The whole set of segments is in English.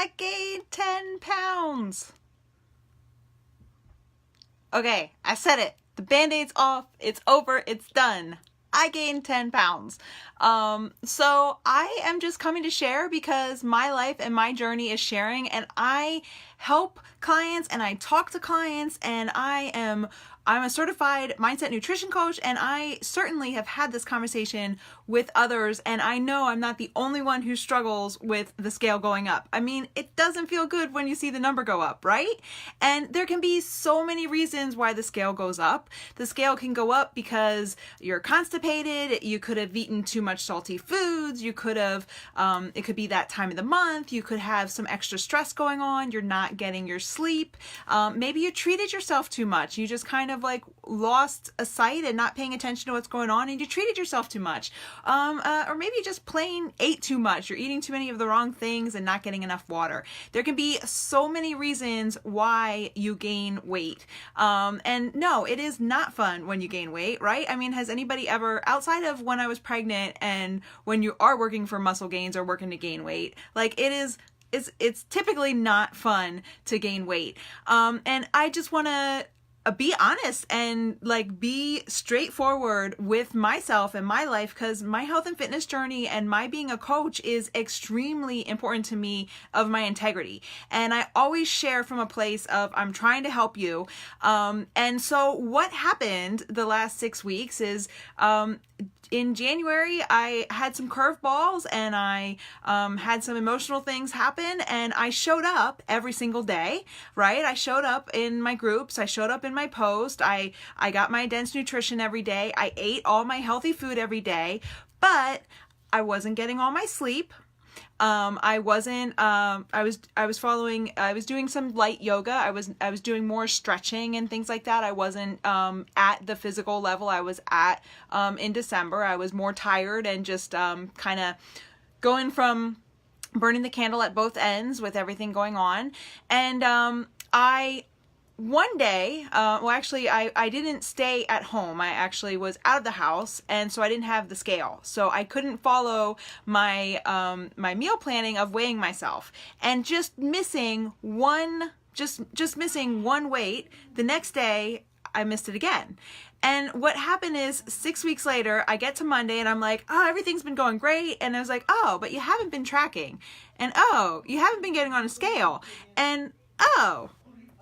I gained 10 pounds. Okay, I said it. The Band-Aid's off. It's over. It's done. I gained 10 pounds. So I am just coming to share because my life and my journey is sharing, and I help clients and I talk to clients, and I'm a certified mindset nutrition coach, and I certainly have had this conversation with others, and I know I'm not the only one who struggles with the scale going up. I mean, it doesn't feel good when you see the number go up, right? And there can be so many reasons why the scale goes up. The scale can go up because you're constipated, you could have eaten too much salty foods, you could have, it could be that time of the month, you could have some extra stress going on, you're not getting your sleep, maybe you treated yourself too much, you just kind of like lost a sight and not paying attention to what's going on, and you treated yourself too much, or maybe you just plain ate too much, you're eating too many of the wrong things and not getting enough water. There can be so many reasons why you gain weight, and no, it is not fun when you gain weight, right? I mean, has anybody ever, outside of when I was pregnant and when you are working for muscle gains or working to gain weight, like it's typically not fun to gain weight, and I just want to be honest and like be straightforward with myself and my life, because my health and fitness journey and my being a coach is extremely important to me, of my integrity. And I always share from a place of I'm trying to help you. And so what happened the last 6 weeks is, in January, I had some curveballs, and I had some emotional things happen, and I showed up every single day, right? I showed up in my groups, I showed up in my post, I got my dense nutrition every day, I ate all my healthy food every day, but I wasn't getting all my sleep. I was doing some light yoga. I was doing more stretching and things like that. I wasn't, at the physical level I was at, in December. I was more tired and just, kind of going from burning the candle at both ends with everything going on. And, one day, I didn't stay at home. I actually was out of the house, and so I didn't have the scale. So I couldn't follow my my meal planning of weighing myself, and just missing one weight. The next day, I missed it again. And what happened is 6 weeks later, I get to Monday and I'm like, oh, everything's been going great. And I was like, oh, but you haven't been tracking. And oh, you haven't been getting on a scale. And oh,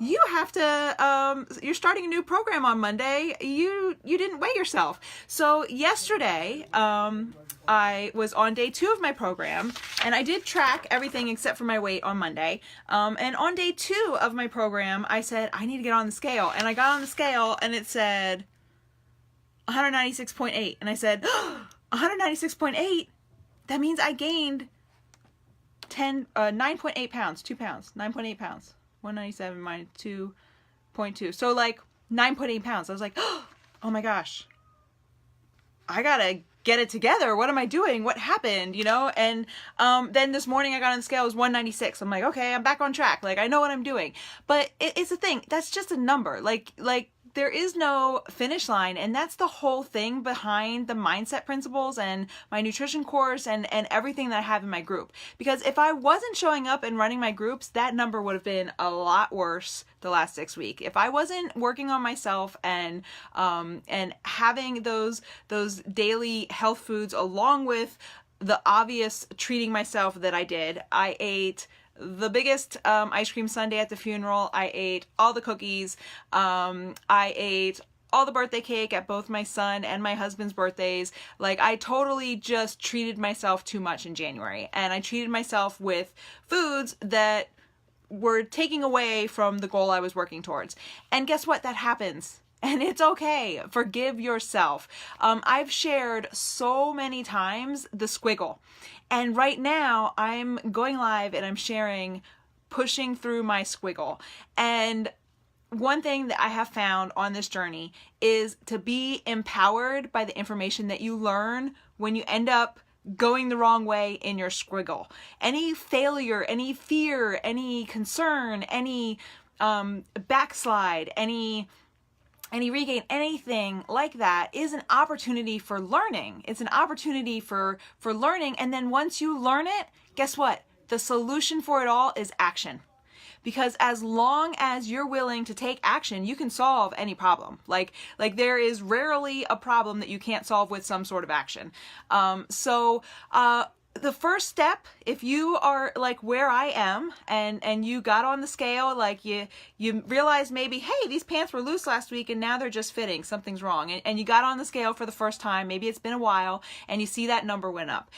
you have to, you're starting a new program on Monday. You didn't weigh yourself. So yesterday, I was on day 2 of my program, and I did track everything except for my weight on Monday. And on day 2 of my program, I said, I need to get on the scale. And I got on the scale and it said 196.8. And I said, 196.8? That means I gained 9.8 pounds, 2 pounds, 9.8 pounds. 197 minus 2.2. So like 9.8 pounds. I was like, oh my gosh, I gotta get it together. What am I doing? What happened? You know? And then this morning I got on the scale, it was 196. I'm like, okay, I'm back on track. Like, I know what I'm doing. But it's a thing. That's just a number. Like there is no finish line, and that's the whole thing behind the mindset principles and my nutrition course and everything that I have in my group. Because if I wasn't showing up and running my groups, that number would have been a lot worse the last 6 weeks. If I wasn't working on myself and having those daily health foods along with the obvious treating myself that I did, I ate the biggest ice cream sundae at the funeral. I ate all the cookies. I ate all the birthday cake at both my son and my husband's birthdays. Like, I totally just treated myself too much in January. And I treated myself with foods that were taking away from the goal I was working towards. And guess what? That happens. And it's okay. Forgive yourself. I've shared so many times the squiggle. And right now I'm going live and I'm sharing pushing through my squiggle. And one thing that I have found on this journey is to be empowered by the information that you learn when you end up going the wrong way in your squiggle. Any failure, any fear, any concern, any backslide, any regain, anything like that is an opportunity for learning. It's an opportunity for learning. And then once you learn it, guess what? the solution for it all is action. Because as long as you're willing to take action, you can solve any problem. Like there is rarely a problem that you can't solve with some sort of action. The first step, if you are like where I am and you got on the scale, like you realize maybe, hey, these pants were loose last week and now they're just fitting, something's wrong. And you got on the scale for the first time, maybe it's been a while, and you see that number went up.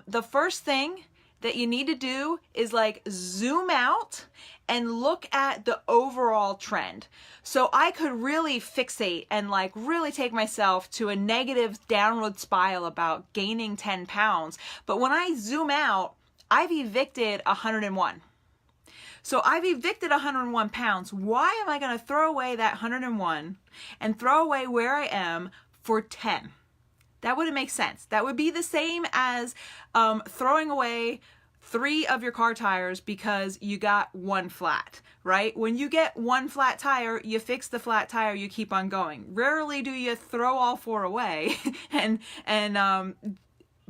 The first thing that you need to do is like zoom out and look at the overall trend. So I could really fixate and like really take myself to a negative downward spiral about gaining 10 pounds. But when I zoom out, I've evicted 101. So I've evicted 101 pounds. Why am I going to throw away that 101 and throw away where I am for 10? That wouldn't make sense. That would be the same as throwing away 3 of your car tires because you got 1 flat, right? When you get 1 flat tire, you fix the flat tire, you keep on going. Rarely do you throw all 4 away and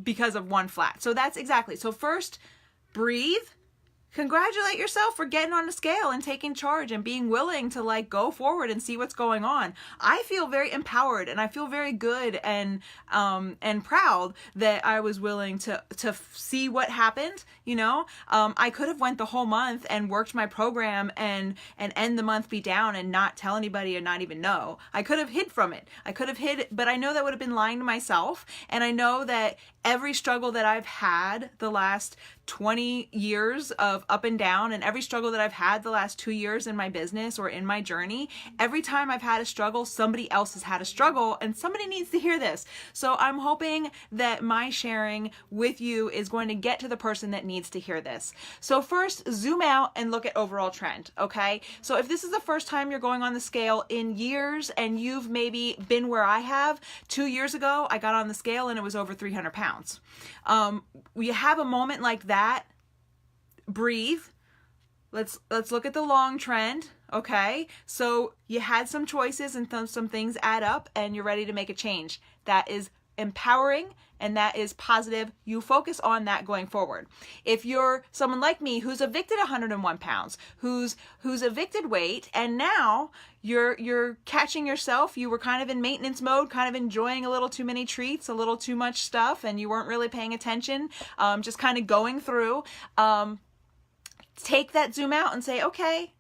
because of 1 flat. So that's exactly. So first, breathe. Congratulate yourself for getting on the scale and taking charge and being willing to like go forward and see what's going on. I feel very empowered and I feel very good and proud that I was willing to see what happened. You know, I could have went the whole month and worked my program and end the month be down and not tell anybody or not even know. I could have hid from it. I could have hid, but I know that would have been lying to myself. And I know that every struggle that I've had the last 20 years of up and down, and every struggle that I've had the last 2 years in my business or in my journey, every time I've had a struggle, somebody else has had a struggle, and somebody needs to hear this. So I'm hoping that my sharing with you is going to get to the person that needs to hear this. So first, zoom out and look at overall trend, okay? So if this is the first time you're going on the scale in years and you've maybe been where I have, 2 years ago, I got on the scale and it was over 300 pounds. We have a moment like that, breathe. Let's look at the long trend, okay? So you had some choices and some things add up and you're ready to make a change. That is empowering and that is positive. You focus on that going forward. If you're someone like me who's evicted 101 pounds, who's evicted weight, and now you're catching yourself, you were kind of in maintenance mode, kind of enjoying a little too many treats, a little too much stuff, and you weren't really paying attention, just kind of going through, take that zoom out and say, okay,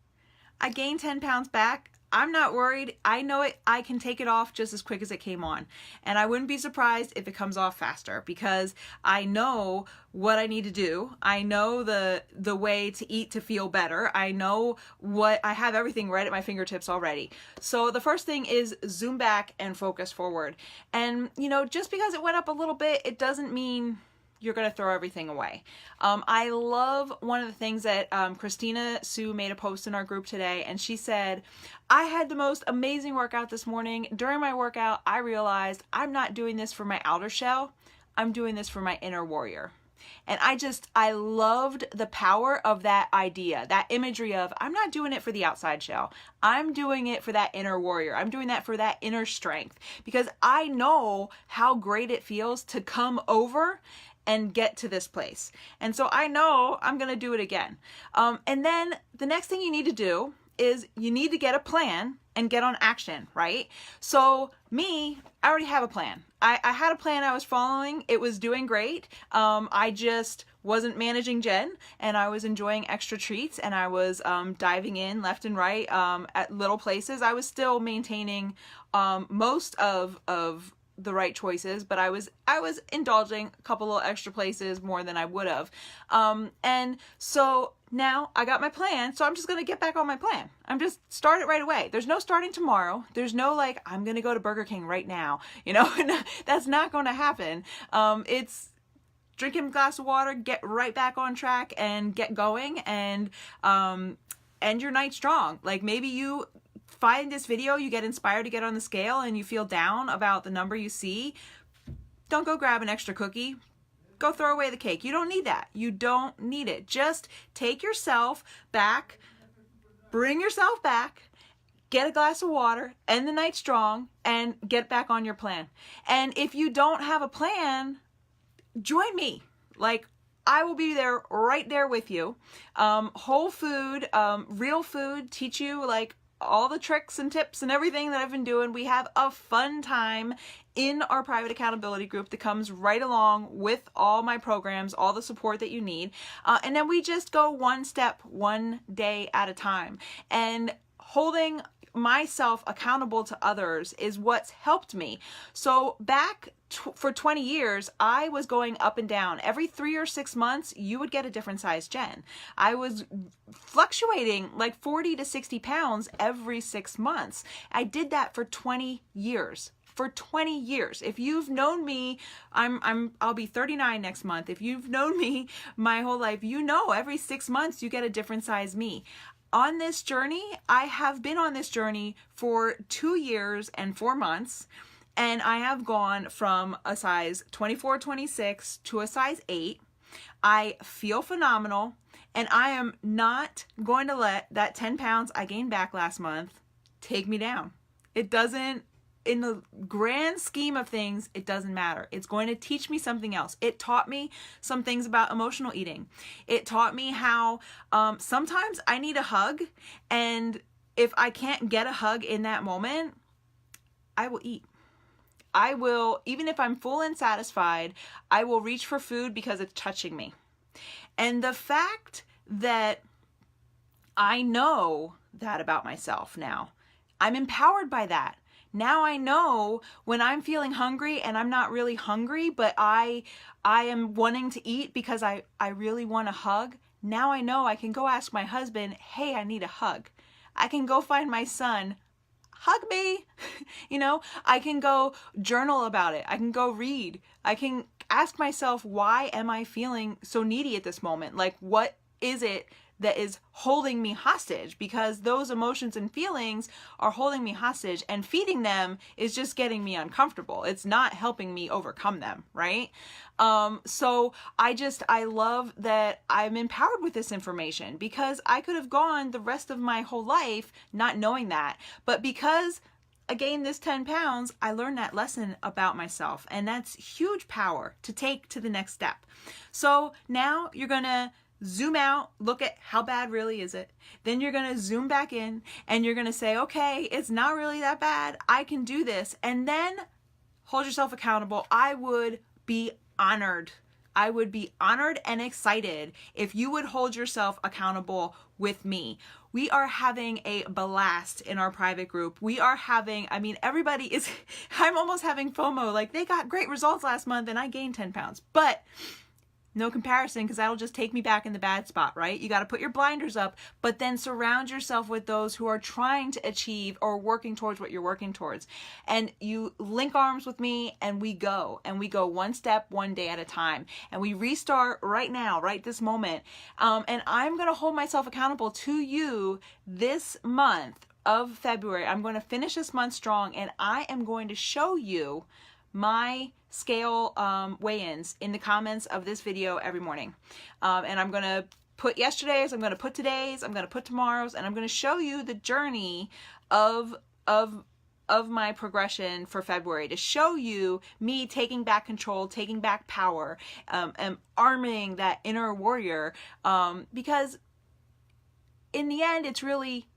I gained 10 pounds back. I'm not worried. I know it. I can take it off just as quick as it came on. And I wouldn't be surprised if it comes off faster because I know what I need to do. I know the way to eat to feel better. I know I have everything right at my fingertips already. So the first thing is zoom back and focus forward. And, you know, just because it went up a little bit, it doesn't mean you're going to throw everything away. I love one of the things that Christina Sue made a post in our group today, and she said, I had the most amazing workout this morning. During my workout, I realized I'm not doing this for my outer shell. I'm doing this for my inner warrior. And I loved the power of that idea, that imagery of, I'm not doing it for the outside shell. I'm doing it for that inner warrior. I'm doing that for that inner strength because I know how great it feels to come over and get to this place. And so I know I'm going to do it again. And then the next thing you need to do is you need to get a plan and get on action, right? So I already have a plan. I had a plan I was following. It was doing great. I just wasn't managing Jen and I was enjoying extra treats and I was diving in left and right at little places. I was still maintaining most of the right choices, but I was indulging a couple little extra places more than I would have. And so now I got my plan, so I'm just going to get back on my plan. I'm just start it right away. There's no starting tomorrow. There's no like, I'm going to go to Burger King right now. You know, that's not going to happen. It's drinking a glass of water, get right back on track and get going and end your night strong. Like maybe you find this video, you get inspired to get on the scale and you feel down about the number you see, don't go grab an extra cookie. Go throw away the cake. You don't need that. You don't need it. Just take yourself back, bring yourself back, get a glass of water, end the night strong, and get back on your plan. And if you don't have a plan, join me. Like, I will be there, right there with you. Whole food, real food, teach you like all the tricks and tips and everything that I've been doing. We have a fun time in our private accountability group that comes right along with all my programs, all the support that you need. And then we just go one step, one day at a time. And holding myself accountable to others is what's helped me. So back for 20 years, I was going up and down. Every 3 or 6 months, you would get a different size Jen. I was fluctuating like 40 to 60 pounds every 6 months. I did that for 20 years. For 20 years. If you've known me, I'll be 39 next month. If you've known me my whole life, you know every 6 months you get a different size me. On this journey, I have been on this journey for 2 years and 4 months. And I have gone from a size 24, 26 to a size 8. I feel phenomenal, and I am not going to let that 10 pounds I gained back last month take me down. It doesn't, in the grand scheme of things, it doesn't matter. It's going to teach me something else. It taught me some things about emotional eating. It taught me how sometimes I need a hug, and if I can't get a hug in that moment, I will eat. I will, even if I'm full and satisfied, I will reach for food because it's touching me. And the fact that I know that about myself now, I'm empowered by that. Now I know when I'm feeling hungry and I'm not really hungry, but I am wanting to eat because I really want a hug. Now I know I can go ask my husband, hey, I need a hug. I can go find my son, hug me. You know, I can go journal about it. I can go read. I can ask myself, why am I feeling so needy at this moment? Like, what is it that is holding me hostage? Because those emotions and feelings are holding me hostage, and feeding them is just getting me uncomfortable. It's not helping me overcome them, right? So I love that I'm empowered with this information, because I could have gone the rest of my whole life not knowing that. But because I gained this 10 pounds, I learned that lesson about myself, and that's huge power to take to the next step. So now you're gonna zoom out, look at how bad really is it. Then you're going to zoom back in and you're going to say, okay, it's not really that bad. I can do this. And then hold yourself accountable. I would be honored. I would be honored and excited if you would hold yourself accountable with me. We are having a blast in our private group. We are having, I mean, everybody is, I'm almost having FOMO. Like, they got great results last month and I gained 10 pounds. But no comparison, because that'll just take me back in the bad spot, right? You got to put your blinders up, but then surround yourself with those who are trying to achieve or working towards what you're working towards. And you link arms with me, and we go one step, one day at a time. And we restart right now, right this moment. And I'm going to hold myself accountable to you this month of February. I'm going to finish this month strong, and I am going to show you my scale weigh-ins in the comments of this video every morning. And I'm going to put yesterday's, I'm going to put today's, I'm going to put tomorrow's, and I'm going to show you the journey of my progression for February, to show you me taking back control, taking back power, and arming that inner warrior, because in the end,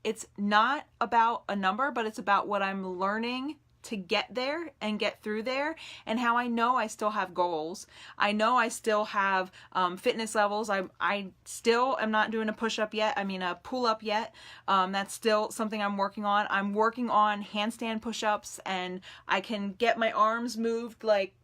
it's not about a number, but it's about what I'm learning to get there and get through there, and how I know I still have goals. I know I still have fitness levels. I still am not doing a push-up yet. I mean, a pull-up yet. That's still something I'm working on. I'm working on handstand push-ups, and I can get my arms moved, like,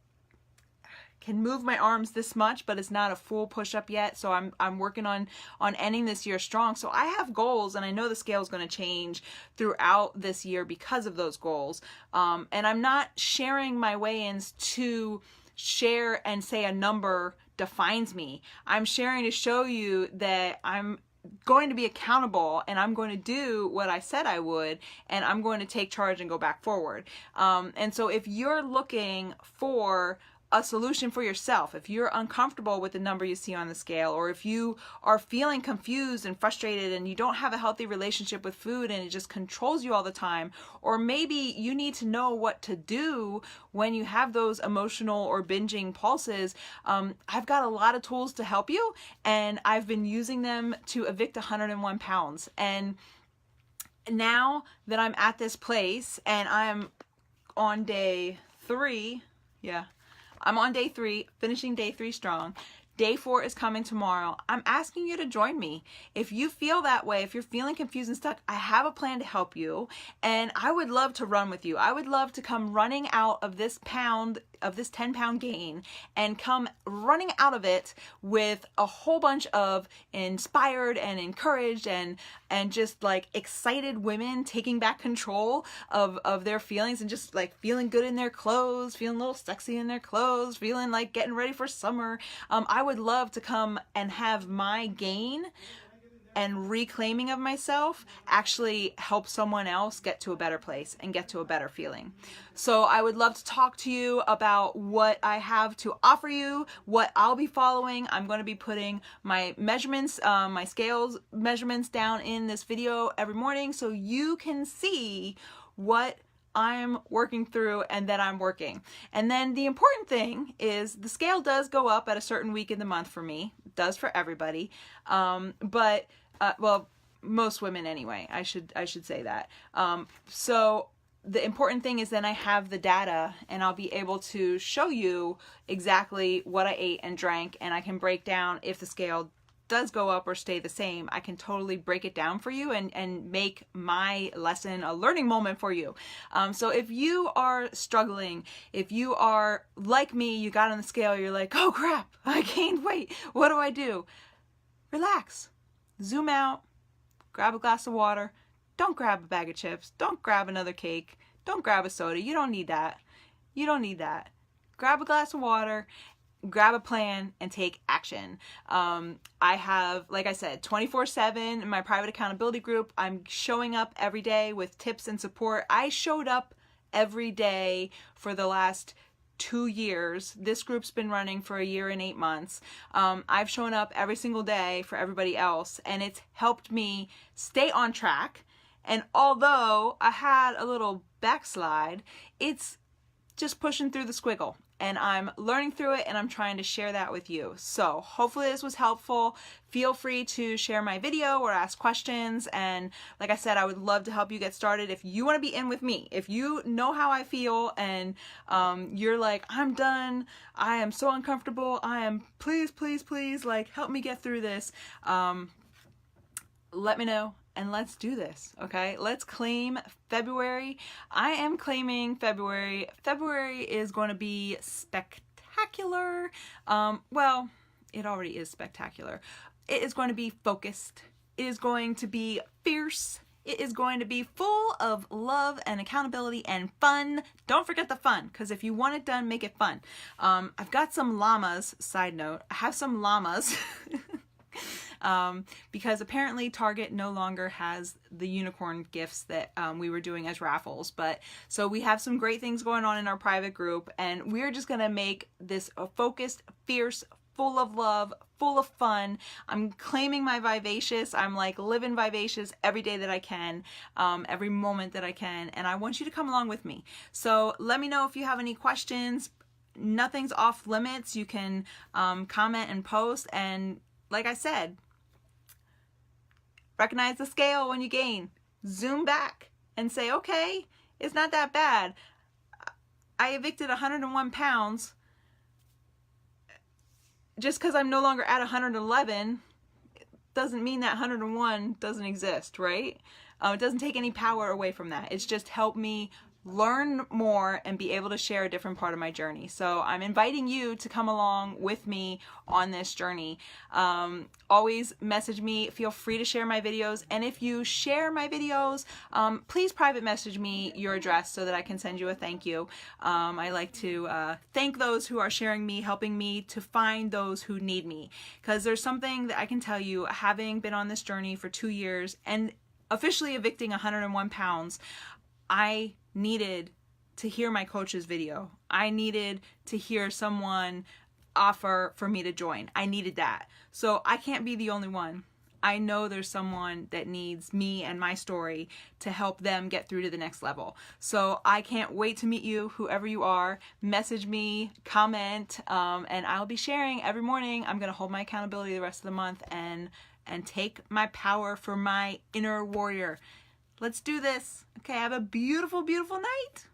can move my arms this much, but it's not a full push-up yet. So I'm working on ending this year strong. So I have goals, and I know the scale is going to change throughout this year because of those goals. And I'm not sharing my weigh-ins to share and say a number defines me. I'm sharing to show you that I'm going to be accountable, and I'm going to do what I said I would, and I'm going to take charge and go back forward. And so if you're looking for a solution for yourself. If you're uncomfortable with the number you see on the scale, or if you are feeling confused and frustrated and you don't have a healthy relationship with food and it just controls you all the time, or maybe you need to know what to do when you have those emotional or binging pulses, I've got a lot of tools to help you, and I've been using them to evict 101 pounds. And now that I'm at this place and I'm on day 3, I'm on day 3, finishing day 3 strong. Day 4 is coming tomorrow. I'm asking you to join me. If you feel that way, if you're feeling confused and stuck, I have a plan to help you, and I would love to run with you. I would love to come running out of this 10-pound gain, and come running out of it with a whole bunch of inspired and encouraged and just like excited women taking back control of their feelings, and just like feeling good in their clothes, feeling a little sexy in their clothes, feeling like getting ready for summer. I would love to come and have my gain and reclaiming of myself actually help someone else get to a better place and get to a better feeling. So I would love to talk to you about what I have to offer you, what I'll be following. I'm going to be putting my measurements, my scales measurements down in this video every morning so you can see what I'm working through and that I'm working. And then the important thing is the scale does go up at a certain week in the month for me. It does for everybody. Well, most women anyway, I should say that. So the important thing is then I have the data, and I'll be able to show you exactly what I ate and drank, and I can break down if the scale does go up or stay the same. I can totally break it down for you and make my lesson a learning moment for you. So if you are struggling, if you are like me, you got on the scale, you're like, oh crap, I gained weight, what do I do? Relax, zoom out, grab a glass of water. Don't grab a bag of chips, don't grab another cake, don't grab a soda. You don't need that. You don't need that. Grab a glass of water, grab a plan, and take action. I have, like I said, 24/7 in my private accountability group. I'm showing up every day with tips and support. I showed up every day for the last 2 years. This group's been running for 1 year and 8 months. I've shown up every single day for everybody else, and it's helped me stay on track. And although I had a little backslide, it's just pushing through the squiggle, and I'm learning through it, and I'm trying to share that with you. So hopefully this was helpful. Feel free to share my video or ask questions, and like I said, I would love to help you get started. If you want to be in with me, if you know how I feel and you're like, I'm done, I am so uncomfortable, I am, please, like, help me get through this, let me know. And let's do this, okay? Let's claim February. I am claiming February. February is going to be spectacular. Well, it already is spectacular. It is going to be focused. It is going to be fierce. It is going to be full of love and accountability and fun. Don't forget the fun, because if you want it done, make it fun. I've got some llamas, side note. I have some llamas. Because apparently Target no longer has the unicorn gifts that we were doing as raffles. But so we have some great things going on in our private group, and we're just gonna make this a focused, fierce, full of love, full of fun. I'm claiming my vivacious. I'm like living vivacious every day that I can, every moment that I can, and I want you to come along with me. So let me know if you have any questions. Nothing's off limits. You can comment and post, and like I said, recognize the scale when you gain. Zoom back and say, okay, it's not that bad. I evicted 101 pounds. Just because I'm no longer at 111 doesn't mean that 101 doesn't exist, right? It doesn't take any power away from that. It's just helped me learn more and be able to share a different part of my journey. So I'm inviting you to come along with me on this journey. Always message me. Feel free to share my videos. And if you share my videos, please private message me your address so that I can send you a thank you. I like to thank those who are sharing me, helping me to find those who need me. Because there's something that I can tell you, having been on this journey for 2 years and officially evicting 101 pounds, I needed to hear my coach's video. I needed to hear someone offer for me to join. I needed that. So I can't be the only one. I know there's someone that needs me and my story to help them get through to the next level. So I can't wait to meet you, whoever you are. Message me, comment, and I'll be sharing every morning. I'm going to hold my accountability the rest of the month and take my power for my inner warrior. Let's do this. Okay, have a beautiful, beautiful night.